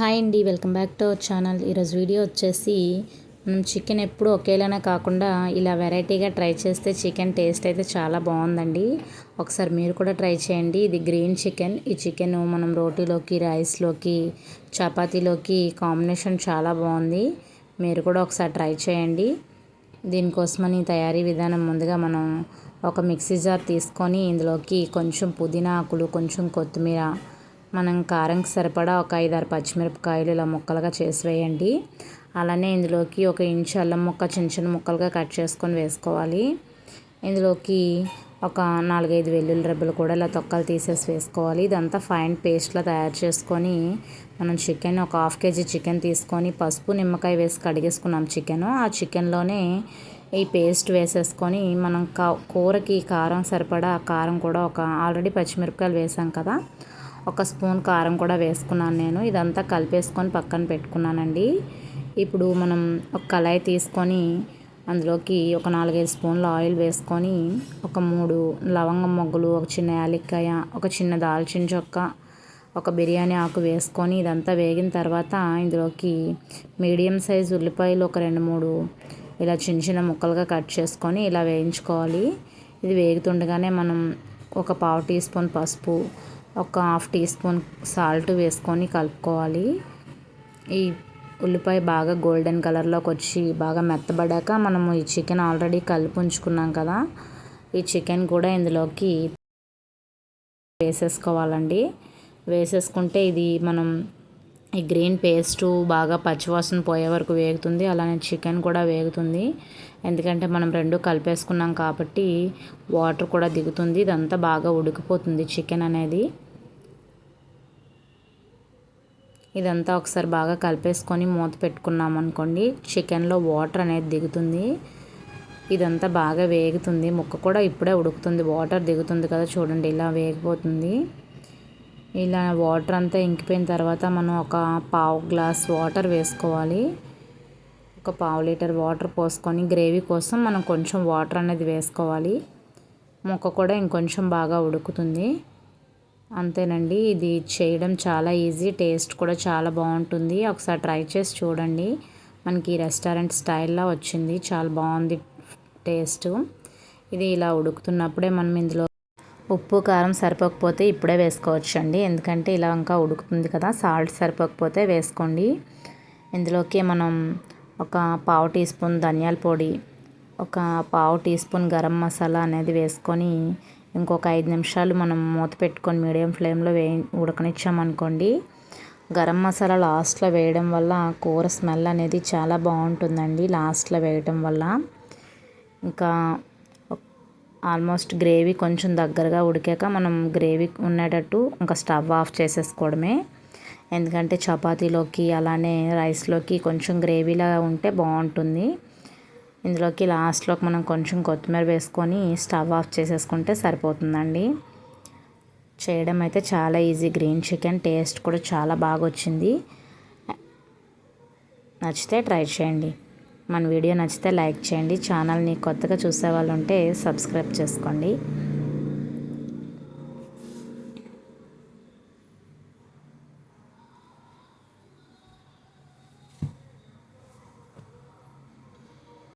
Hi అండి, welcome back to our channel. ఈరోజు video వచ్చేసి మనం చికెన్ ఎప్పుడు ఒకేలానే కాకుండా ఇలా వెరైటీగా ట్రై చేస్తే చికెన్ టేస్ట్ అయితే చాలా బాగుందండి. ఒకసారి మీరు కూడా ట్రై చేయండి. ఇది గ్రీన్ చికెన్. ఈ చికెన్ మనం రోటీలోకి, రైస్లోకి, చపాతీలోకి కాంబినేషన్ చాలా బాగుంది. మీరు కూడా ఒకసారి ట్రై చేయండి. దీనికోసమని తయారీ విధానం ముందుగా మనం ఒక మిక్సీ జార్ తీసుకొని ఇందులోకి కొంచెం పుదీనా ఆకులు, కొంచెం కొత్తిమీర, మనం కారంకి సరిపడా ఒక 5-6 పచ్చిమిరపకాయలు ఇలా ముక్కలుగా చేసి వేయండి. అలానే ఇందులోకి 1 ఇంచు అల్లం ముక్క చిన్న చిన్న ముక్కలుగా కట్ చేసుకొని వేసుకోవాలి. ఇందులోకి ఒక 4-5 వెల్లుల్లి రెబ్బలు కూడా ఇలా తొక్కలు తీసేసి వేసుకోవాలి. ఇదంతా ఫైన్ పేస్ట్లా తయారు చేసుకొని మనం చికెన్ ఒక 1/2 కేజీ చికెన్ తీసుకొని పసుపు, నిమ్మకాయ వేసి కడిగేసుకున్నాం చికెన్. ఆ చికెన్లోనే ఈ పేస్ట్ వేసేసుకొని మనం కూరకి కారం సరిపడా కారం కూడా ఆల్రెడీ పచ్చిమిరపకాయలు వేసాం కదా, 1 స్పూన్ కారం కూడా వేసుకున్నాను నేను. ఇదంతా కలిపేసుకొని పక్కన పెట్టుకున్నానండి. ఇప్పుడు మనం ఒక కళాయి తీసుకొని అందులోకి ఒక 4-5 స్పూన్ల ఆయిల్ వేసుకొని ఒక 3 లవంగం మొగ్గలు, ఒక చిన్న యాలక్కాయ, ఒక చిన్న దాల్చిన చెక్క, ఒక బిర్యానీ ఆకు వేసుకొని ఇదంతా వేగిన తర్వాత ఇందులోకి మీడియం సైజు ఉల్లిపాయలు ఒక 2-3 ఇలా చిన్న చిన్న ముక్కలుగా కట్ చేసుకొని ఇలా వేయించుకోవాలి. ఇది వేగుతుండగానే మనం ఒక 1/2 టీ స్పూన్ పసుపు, ఒక 1/2 టీ స్పూన్ సాల్ట్ వేసుకొని కలుపుకోవాలి. ఈ ఉల్లిపాయ బాగా గోల్డెన్ కలర్లోకి వచ్చి బాగా మెత్తబడ్డాక మనము ఈ చికెన్ ఆల్రెడీ కలిపి ఉంచుకున్నాం కదా, ఈ చికెన్ కూడా ఇందులోకి వేసేసుకోవాలండి. వేసేసుకుంటే ఇది మనం ఈ గ్రీన్ పేస్టు బాగా పచ్చివాసన పోయే వరకు వేగుతుంది. అలానే చికెన్ కూడా వేగుతుంది. ఎందుకంటే మనం రెండు కలిపేసుకున్నాం కాబట్టి వాటర్ కూడా దిగుతుంది. ఇదంతా బాగా ఉడికిపోతుంది చికెన్ అనేది. ఇదంతా ఒకసారి బాగా కలిపేసుకొని మూత పెట్టుకున్నాం అనుకోండి, చికెన్లో వాటర్ అనేది దిగుతుంది. ఇదంతా బాగా వేగుతుంది. ముక్క కూడా ఇప్పుడే ఉడుకుతుంది, వాటర్ దిగుతుంది కదా, చూడండి ఇలా వేగిపోతుంది. ఇలా వాటర్ అంతా ఇంకిపోయిన తర్వాత మనం ఒక 1/2 గ్లాస్ వాటర్ వేసుకోవాలి. ఒక 1/2 లీటర్ వాటర్ పోసుకొని గ్రేవీ కోసం మనం కొంచెం వాటర్ అనేది వేసుకోవాలి. ముక్క కూడా ఇంకొంచెం బాగా ఉడుకుతుంది. అంతేనండి, ఇది చేయడం చాలా ఈజీ, టేస్ట్ కూడా చాలా బాగుంటుంది. ఒకసారి ట్రై చేసి చూడండి. మనకి రెస్టారెంట్ స్టైల్లో వచ్చింది, చాలా బాగుంది టేస్ట్. ఇది ఇలా ఉడుకుతున్నప్పుడే మనం ఇందులో ఉప్పు కారం సరిపోకపోతే ఇప్పుడే వేసుకోవచ్చండి, ఎందుకంటే ఇలా ఇంకా ఉడుకుతుంది కదా. సాల్ట్ సరిపోకపోతే వేసుకోండి. ఇందులోకి మనం ఒక 1/2 టీ స్పూన్ ధనియాల పొడి, ఒక 1/2 టీ స్పూన్ గరం మసాలా అనేది వేసుకొని ఇంకొక 5 నిమిషాలు మనం మూత పెట్టుకొని మీడియం ఫ్లేమ్లో ఉడకనిచ్చామనుకోండి. గరం మసాలా లాస్ట్లో వేయడం వల్ల కూర స్మెల్ అనేది చాలా బాగుంటుందండి. లాస్ట్లో వేయడం వల్ల ఇంకా ఆల్మోస్ట్ గ్రేవీ కొంచెం దగ్గరగా ఉడికాక మనం గ్రేవీ ఉండేటట్టు ఇంకా స్టవ్ ఆఫ్ చేసేసుకోవడమే. ఎందుకంటే చపాతీలోకి అలానే రైస్లోకి కొంచెం గ్రేవీలా ఉంటే బాగుంటుంది. ఇందులోకి లాస్ట్లోకి మనం కొంచెం కొత్తిమీర వేసుకొని స్టవ్ ఆఫ్ చేసేసుకుంటే సరిపోతుందండి. చేయడం అయితే చాలా ఈజీ. గ్రీన్ చికెన్ టేస్ట్ కూడా చాలా బాగా వచ్చింది. నచ్చితే ట్రై చేయండి. మన వీడియో నచ్చితే లైక్ చేయండి. ఛానల్ని కొత్తగా చూసే వాళ్ళు ఉంటే సబ్స్క్రైబ్ చేసుకోండి.